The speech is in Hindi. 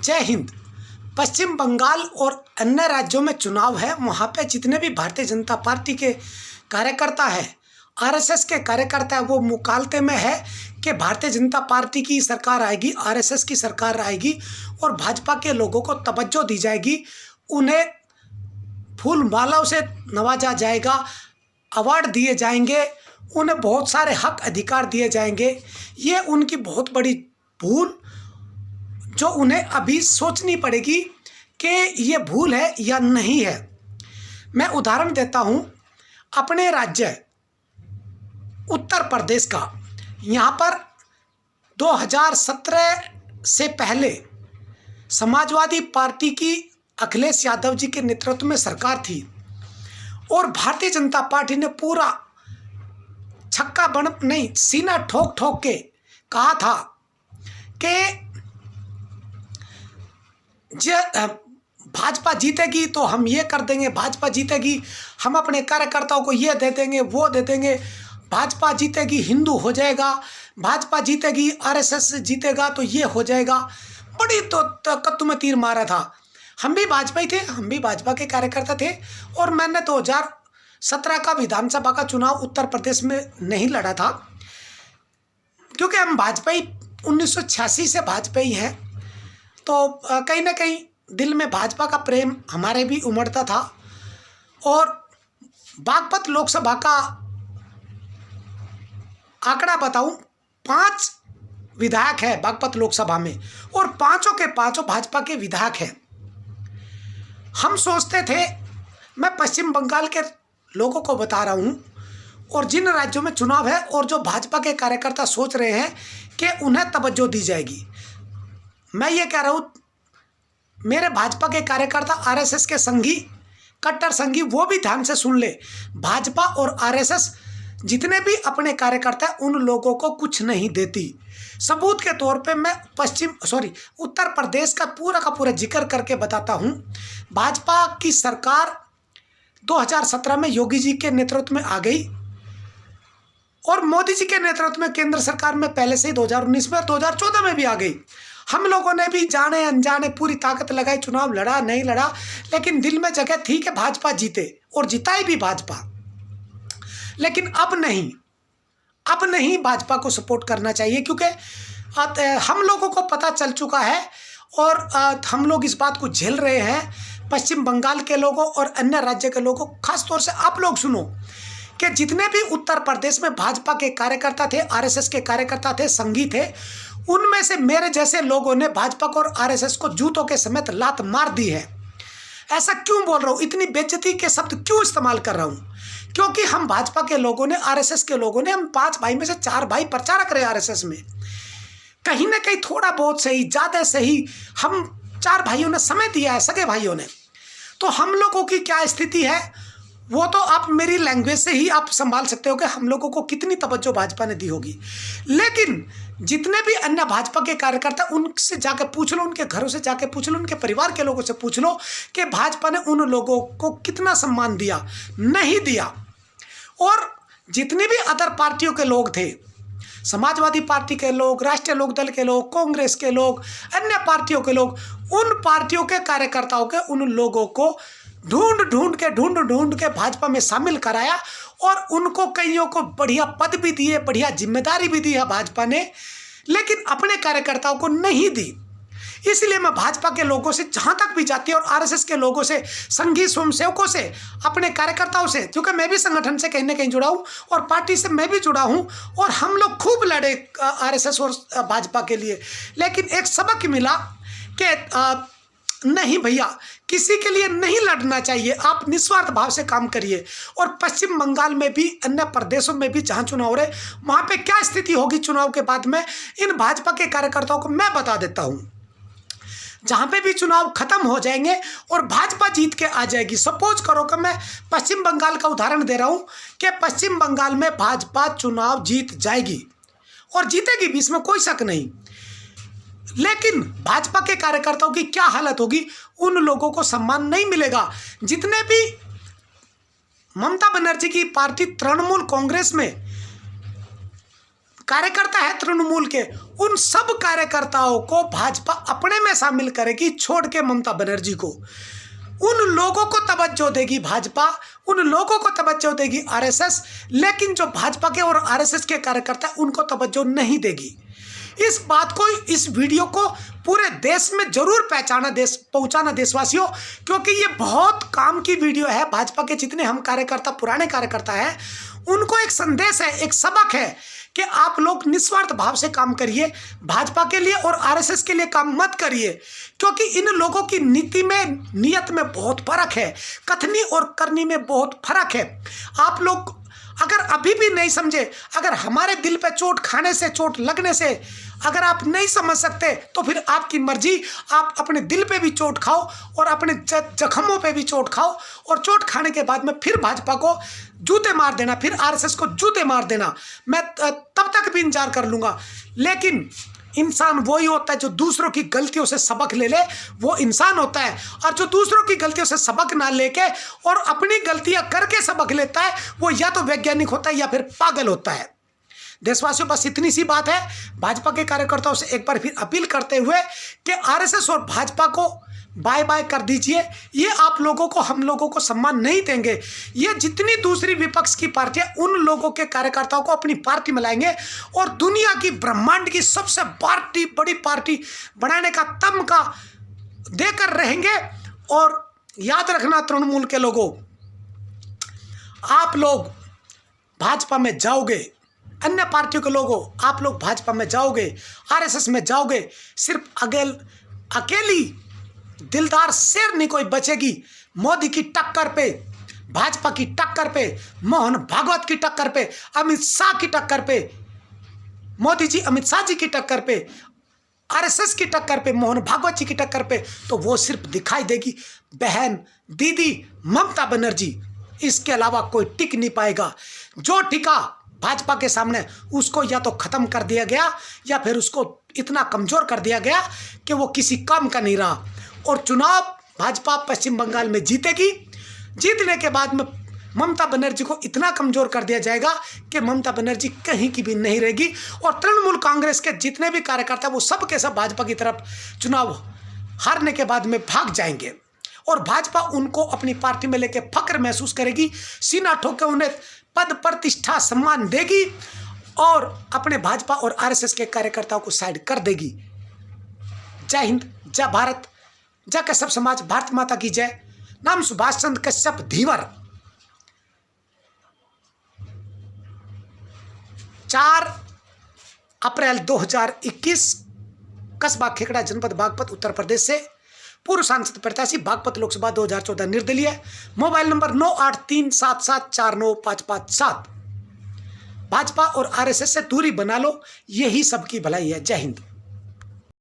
जय हिंद। पश्चिम बंगाल और अन्य राज्यों में चुनाव है, वहाँ पे जितने भी भारतीय जनता पार्टी के कार्यकर्ता है, आरएसएस के कार्यकर्ता है, वो मुकालते में है कि भारतीय जनता पार्टी की सरकार आएगी, आरएसएस की सरकार आएगी और भाजपा के लोगों को तवज्जो दी जाएगी, उन्हें फूल मालाओं से नवाजा जाएगा, अवार्ड दिए जाएंगे, उन्हें बहुत सारे हक अधिकार दिए जाएंगे। ये उनकी बहुत बड़ी भूल जो उन्हें अभी सोचनी पड़ेगी कि ये भूल है या नहीं है। मैं उदाहरण देता हूँ अपने राज्य उत्तर प्रदेश का। यहाँ पर 2017 से पहले समाजवादी पार्टी की अखिलेश यादव जी के नेतृत्व में सरकार थी और भारतीय जनता पार्टी ने पूरा छक्का बन नहीं सीना ठोक ठोक के कहा था कि भाजपा जीतेगी तो हम ये कर देंगे, भाजपा जीतेगी हम अपने कार्यकर्ताओं को ये दे देंगे, वो दे देंगे, भाजपा जीतेगी हिंदू हो जाएगा, भाजपा जीतेगी आरएसएस जीतेगा तो ये हो जाएगा। बड़ी तो कत्तू में तीर मारा था। हम भी भाजपा ही थे, हम भी भाजपा के कार्यकर्ता थे और मैंने 2017 का विधानसभा का चुनाव उत्तर प्रदेश में नहीं लड़ा था क्योंकि हम भाजपा ही 1986 से भाजपा ही हैं, तो कहीं ना कहीं दिल में भाजपा का प्रेम हमारे भी उमड़ता था। और बागपत लोकसभा का आंकड़ा बताऊं, 5 विधायक है बागपत लोकसभा में और पांचों के पांचों भाजपा के विधायक हैं। हम सोचते थे, मैं पश्चिम बंगाल के लोगों को बता रहा हूं और जिन राज्यों में चुनाव है और जो भाजपा के कार्यकर्ता सोच रहे हैं कि उन्हें तवज्जो दी जाएगी, मैं ये कह रहा हूँ मेरे भाजपा के कार्यकर्ता आरएसएस के संगी, कट्टर संगी, वो भी ध्यान से सुन ले। भाजपा और आरएसएस जितने भी अपने कार्यकर्ता उन लोगों को कुछ नहीं देती। सबूत के तौर पे मैं उत्तर प्रदेश का पूरा जिक्र करके बताता हूँ। भाजपा की सरकार 2017 में योगी जी के नेतृत्व में आ गई और मोदी जी के नेतृत्व में केंद्र सरकार में पहले से ही 2019 में और 2014 में भी आ गई। हम लोगों ने भी जाने अनजाने पूरी ताकत लगाई, चुनाव लड़ा नहीं लड़ा, लेकिन दिल में जगह थी कि भाजपा जीते और जिताई भी भाजपा। लेकिन अब नहीं भाजपा को सपोर्ट करना चाहिए क्योंकि हम लोगों को पता चल चुका है और हम लोग इस बात को झेल रहे हैं। पश्चिम बंगाल के लोगों और अन्य राज्य के लोगों, खासतौर से आप लोग सुनो कि जितने भी उत्तर प्रदेश में भाजपा के कार्यकर्ता थे, आरएसएस के कार्यकर्ता थे, संगी थे, उनमें से मेरे जैसे लोगों ने भाजपा को और आरएसएस को जूतों के समेत लात मार दी है। ऐसा क्यों बोल रहा हूँ, इतनी बेइज्जती के शब्द क्यों इस्तेमाल कर रहा हूँ? क्योंकि हम भाजपा के लोगों ने, आरएसएस के लोगों ने, हम 5 भाई में से 4 भाई प्रचारक रहे आरएसएस में। कहीं ना कहीं थोड़ा बहुत सही, ज़्यादा सही, हम 4 भाइयों ने समय दिया है, सगे भाइयों ने। तो हम लोगों की क्या स्थिति है वो तो आप मेरी लैंग्वेज से ही आप संभाल सकते हो कि हम लोगों को कितनी तवज्जो भाजपा ने दी होगी। लेकिन जितने भी अन्य भाजपा के कार्यकर्ता, उनसे जाके पूछ लो, उनके घरों से जाके पूछ लो, उनके परिवार के लोगों से पूछ लो कि भाजपा ने उन लोगों को कितना सम्मान दिया, नहीं दिया। और जितनी भी अदर पार्टियों के लोग थे, समाजवादी पार्टी के लोग, राष्ट्रीय लोकदल के लोग, कांग्रेस के लोग, अन्य पार्टियों के लोग, उन पार्टियों के कार्यकर्ताओं के उन लोगों को ढूंढ ढूंढ के भाजपा में शामिल कराया और उनको कईयों को बढ़िया पद भी दिए, बढ़िया जिम्मेदारी भी दी है भाजपा ने, लेकिन अपने कार्यकर्ताओं को नहीं दी। इसलिए मैं भाजपा के लोगों से जहां तक भी जाती है और आरएसएस के लोगों से, संघी स्वयंसेवकों से, अपने कार्यकर्ताओं से, क्योंकि मैं भी संगठन से कहीं ना कहीं जुड़ा हूं और पार्टी से मैं भी जुड़ा हूं और हम लोग खूब लड़े आरएसएस और भाजपा के लिए, लेकिन एक सबक मिला कि नहीं भैया, किसी के लिए नहीं लड़ना चाहिए, आप निस्वार्थ भाव से काम करिए। और पश्चिम बंगाल में भी, अन्य प्रदेशों में भी जहां चुनाव हो रहे, वहां पे क्या स्थिति होगी चुनाव के बाद में, इन भाजपा के कार्यकर्ताओं को मैं बता देता हूं। जहां पे भी चुनाव खत्म हो जाएंगे और भाजपा जीत के आ जाएगी, सपोज करो कि मैं पश्चिम बंगाल का उदाहरण दे रहा हूं कि पश्चिम बंगाल में भाजपा चुनाव जीत जाएगी और जीतेगी भी, इसमें कोई शक नहीं। लेकिन भाजपा के कार्यकर्ताओं की क्या हालत होगी, उन लोगों को सम्मान नहीं मिलेगा। जितने भी ममता बनर्जी की पार्टी तृणमूल कांग्रेस में कार्यकर्ता है तृणमूल के, उन सब कार्यकर्ताओं को भाजपा अपने में शामिल करेगी, छोड़ के ममता बनर्जी को। उन लोगों को तवज्जो देगी भाजपा, उन लोगों को तवज्जो देगी आरएसएस, लेकिन जो भाजपा के और आरएसएस के कार्यकर्ता उनको तवज्जो नहीं देगी। इस बात को, इस वीडियो को पूरे देश में जरूर पहुंचाना देशवासियों, क्योंकि ये बहुत काम की वीडियो है। भाजपा के जितने हम कार्यकर्ता, पुराने कार्यकर्ता हैं, उनको एक संदेश है, एक सबक है कि आप लोग निस्वार्थ भाव से काम करिए, भाजपा के लिए और आरएसएस के लिए काम मत करिए, क्योंकि इन लोगों की नीति में, नियत में बहुत फर्क है, कथनी और करनी में बहुत फर्क है। आप लोग अगर अभी भी नहीं समझे, अगर हमारे दिल पे चोट खाने से, चोट लगने से अगर आप नहीं समझ सकते, तो फिर आपकी मर्जी, आप अपने दिल पे भी चोट खाओ और अपने जख्मों पे भी चोट खाओ, और चोट खाने के बाद में फिर भाजपा को जूते मार देना, फिर आरएसएस को जूते मार देना। मैं तब तक भी इंतजार कर लूँगा। लेकिन इंसान वही होता है जो दूसरों की गलतियों से सबक ले ले, वो इंसान होता है। और जो दूसरों की गलतियों से सबक ना लेके और अपनी गलतियां करके सबक लेता है, वो या तो वैज्ञानिक होता है या फिर पागल होता है। देशवासियों, बस इतनी सी बात है। भाजपा के कार्यकर्ताओं से एक बार फिर अपील करते हुए कि आरएसएस और भाजपा को बाय बाय कर दीजिए। ये आप लोगों को, हम लोगों को सम्मान नहीं देंगे। ये जितनी दूसरी विपक्ष की पार्टियां उन लोगों के कार्यकर्ताओं को अपनी पार्टी में लाएंगे और दुनिया की, ब्रह्मांड की सबसे बड़ी पार्टी बनाने का तमगा देकर रहेंगे। और याद रखना तृणमूल के लोगों, आप लोग भाजपा में जाओगे, अन्य पार्टियों के लोगों आप लोग भाजपा में जाओगे, आरएसएस में जाओगे, सिर्फ अकेली दिलदार शेरनी कोई बचेगी। मोदी की टक्कर पे, भाजपा की टक्कर पे, मोहन भागवत की टक्कर पे, अमित शाह की टक्कर पे, मोदी जी अमित शाह जी की टक्कर पे, आरएसएस की टक्कर पे, मोहन भागवत जी की टक्कर पे, तो वो सिर्फ दिखाई देगी बहन दीदी ममता बनर्जी। इसके अलावा कोई टिक नहीं पाएगा। जो टिका भाजपा के सामने, उसको या तो खत्म कर दिया गया या फिर उसको इतना कमजोर कर दिया गया कि वो किसी काम का नहीं रहा। और चुनाव भाजपा पश्चिम बंगाल में जीतेगी। जीतने के बाद में ममता बनर्जी को इतना कमजोर कर दिया जाएगा कि ममता बनर्जी कहीं की भी नहीं रहेगी। और तृणमूल कांग्रेस के जितने भी कार्यकर्ता, वो सब के सब भाजपा की तरफ चुनाव हारने के बाद में भाग जाएंगे। और भाजपा उनको अपनी पार्टी में लेके फक्र महसूस करेगी, सीना ठोक के उन्हें पद, प्रतिष्ठा, सम्मान देगी और अपने भाजपा और आरएसएस के कार्यकर्ताओं को साइड कर देगी। जय हिंद, जय भारत, जय कश्यप समाज, भारत माता की जय। नाम सुभाष चंद्र कश्यप धीवर। 4 अप्रैल 2021, कस्बा खेकड़ा, जनपद बागपत, उत्तर प्रदेश से पूर्व सांसद प्रत्याशी, बागपत लोकसभा 2014 निर्दलीय। Mobile number 9837749557। भाजपा और आरएसएस से दूरी बना लो, यही सबकी भलाई है। जय हिंद।